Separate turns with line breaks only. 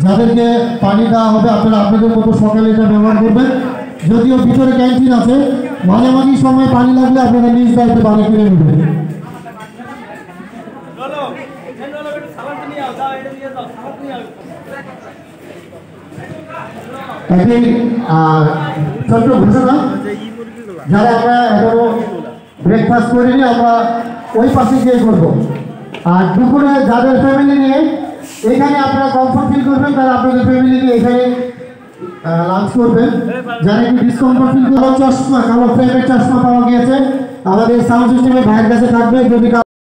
যাদেরকে পানি দেওয়া হবে আপনারা আপনাদের মতো সকালে এটা ব্যবহার করবেন। যদিও ভিতরে ক্যান্টিন আছে, মাঝামাঝি সময় পানি লাগলে আপনারা নিজ দায়িত্বে পানি কিনে নেবেন। ছোট্ট ঘোষণা, যারা আমরা এখনো ব্রেকফাস্ট করিনি আমরা ওই পাশে গিয়ে করবো। আর দুপুরে যাদের ফ্যামিলি নিয়ে এখানে আপনারা কমফর্ট ফিল করবেন তারা আপনাদের ফ্যামিলি নিয়ে এখানে লাঞ্চ করবেন। যারা একটু ডিসকমফর্ট ফিল করবেন, চশমা কালো ফ্রেমের চশমা পাওয়া গিয়েছে আমাদের সাউন্ড সিস্টেমের ভাইয়ের কাছে থাকবে। যদি